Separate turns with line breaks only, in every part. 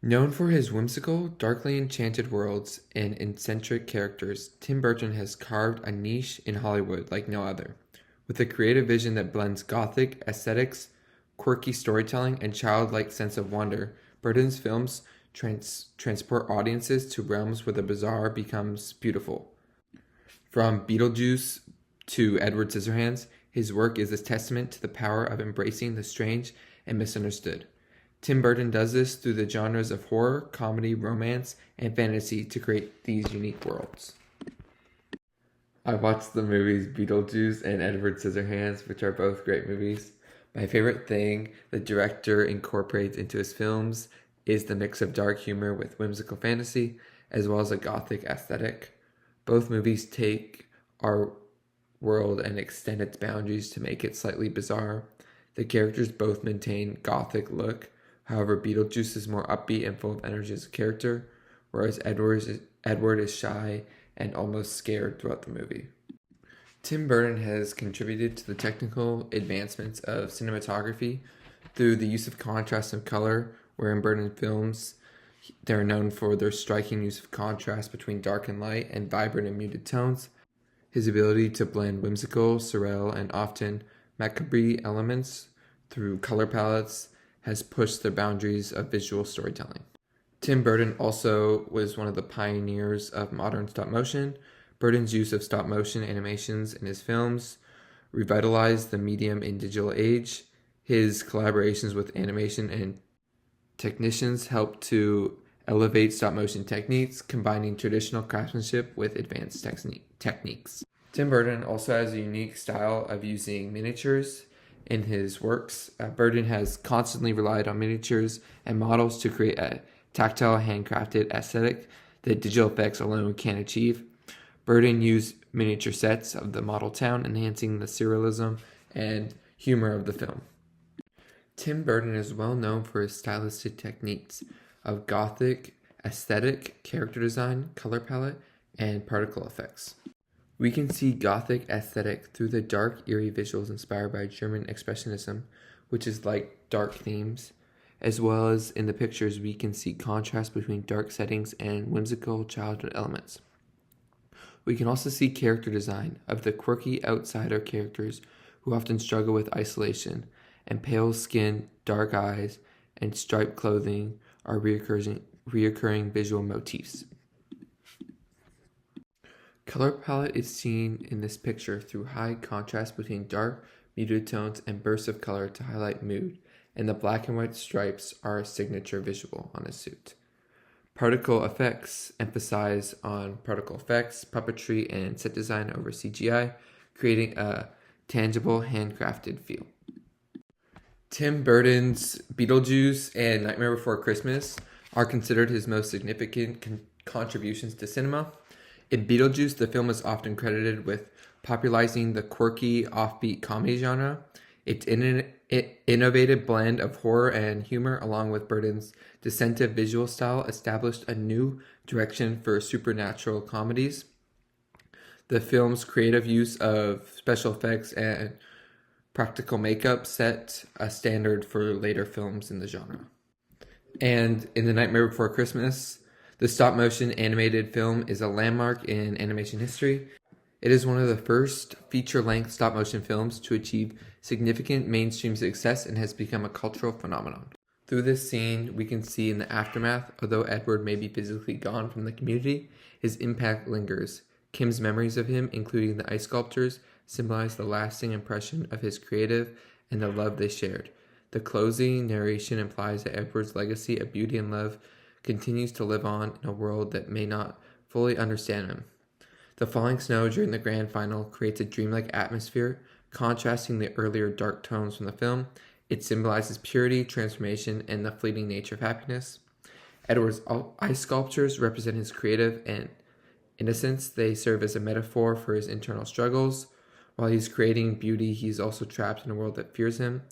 Known for his whimsical, darkly enchanted worlds and eccentric characters, Tim Burton has carved a niche in Hollywood like no other. With a creative vision that blends gothic aesthetics, quirky storytelling, and childlike sense of wonder, Burton's films transport audiences to realms where the bizarre becomes beautiful. From Beetlejuice to Edward Scissorhands, his work is a testament to the power of embracing the strange and misunderstood. Tim Burton does this through the genres of horror, comedy, romance, and fantasy to create these unique worlds. I watched the movies Beetlejuice and Edward Scissorhands, which are both great movies. My favorite thing the director incorporates into his films is the mix of dark humor with whimsical fantasy, as well as a gothic aesthetic. Both movies take our world and extend its boundaries to make it slightly bizarre. The characters both maintain gothic look. However, Beetlejuice is more upbeat and full of energy as a character, whereas Edward is shy and almost scared throughout the movie. Tim Burton has contributed to the technical advancements of cinematography through the use of contrast and color, where in Burton films they're known for their striking use of contrast between dark and light and vibrant and muted tones. His ability to blend whimsical, surreal, and often macabre elements through color palettes has pushed the boundaries of visual storytelling. Tim Burton also was one of the pioneers of modern stop motion. Burton's use of stop motion animations in his films revitalized the medium in digital age. His collaborations with animation and technicians helped to elevate stop motion techniques, combining traditional craftsmanship with advanced techniques. Tim Burton also has a unique style of using miniatures in his works. Burton has constantly relied on miniatures and models to create a tactile, handcrafted aesthetic that digital effects alone can't achieve. Burton used miniature sets of the model town, enhancing the surrealism and humor of the film. Tim Burton is well known for his stylistic techniques of gothic aesthetic, character design, color palette, and particle effects. We can see gothic aesthetic through the dark, eerie visuals inspired by German Expressionism, which is like dark themes, as well as in the pictures we can see contrast between dark settings and whimsical childhood elements. We can also see character design of the quirky outsider characters who often struggle with isolation, and pale skin, dark eyes, and striped clothing are reoccurring visual motifs. Color palette is seen in this picture through high contrast between dark, muted tones and bursts of color to highlight mood, and the black and white stripes are a signature visual on his suit. Particle effects emphasize on particle effects, puppetry, and set design over CGI, creating a tangible, handcrafted feel. Tim Burton's Beetlejuice and Nightmare Before Christmas are considered his most significant contributions to cinema. In Beetlejuice, the film is often credited with popularizing the quirky, offbeat comedy genre. Its innovative blend of horror and humor, along with Burton's distinctive visual style, established a new direction for supernatural comedies. The film's creative use of special effects and practical makeup set a standard for later films in the genre. And in The Nightmare Before Christmas, the stop-motion animated film is a landmark in animation history. It is one of the first feature-length stop-motion films to achieve significant mainstream success and has become a cultural phenomenon. Through this scene, we can see in the aftermath, although Edward may be physically gone from the community, his impact lingers. Kim's memories of him, including the ice sculptures, symbolize the lasting impression of his creative and the love they shared. The closing narration implies that Edward's legacy of beauty and love continues to live on in a world that may not fully understand him. The falling snow during the grand final creates a dreamlike atmosphere, contrasting the earlier dark tones from the film. It symbolizes purity, transformation, and the fleeting nature of happiness. Edward's ice sculptures represent his creative and innocence. They serve as a metaphor for his internal struggles. While he's creating beauty, he's also trapped in a world that fears him.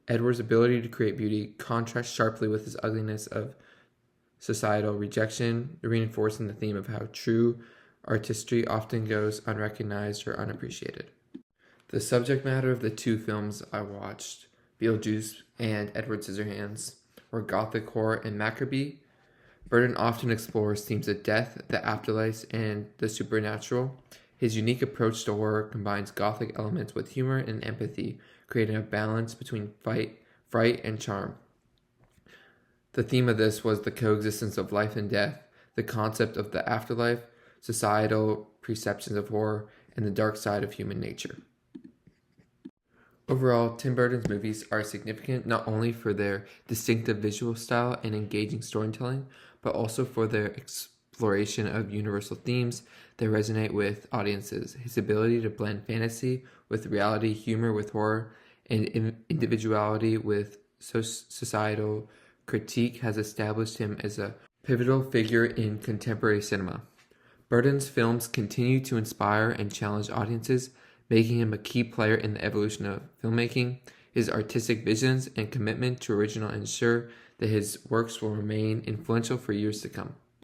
Edward's ability to create beauty contrasts sharply with his ugliness of societal rejection, reinforcing the theme of how true artistry often goes unrecognized or unappreciated. The subject matter of the two films I watched, Beetlejuice and Edward Scissorhands, were gothic horror and macabre. Burton often explores themes of death, the afterlife, and the supernatural. His unique approach to horror combines gothic elements with humor and empathy, creating a balance between fright, and charm. The theme of this was the coexistence of life and death, the concept of the afterlife, societal perceptions of horror, and the dark side of human nature. Overall, Tim Burton's movies are significant not only for their distinctive visual style and engaging storytelling, but also for their exploration of universal themes that resonate with audiences. His ability to blend fantasy with reality, humor with horror, and individuality with societal critique has established him as a pivotal figure in contemporary cinema. Burton's films continue to inspire and challenge audiences, making him a key player in the evolution of filmmaking. His artistic visions and commitment to original ensure that his works will remain influential for years to come.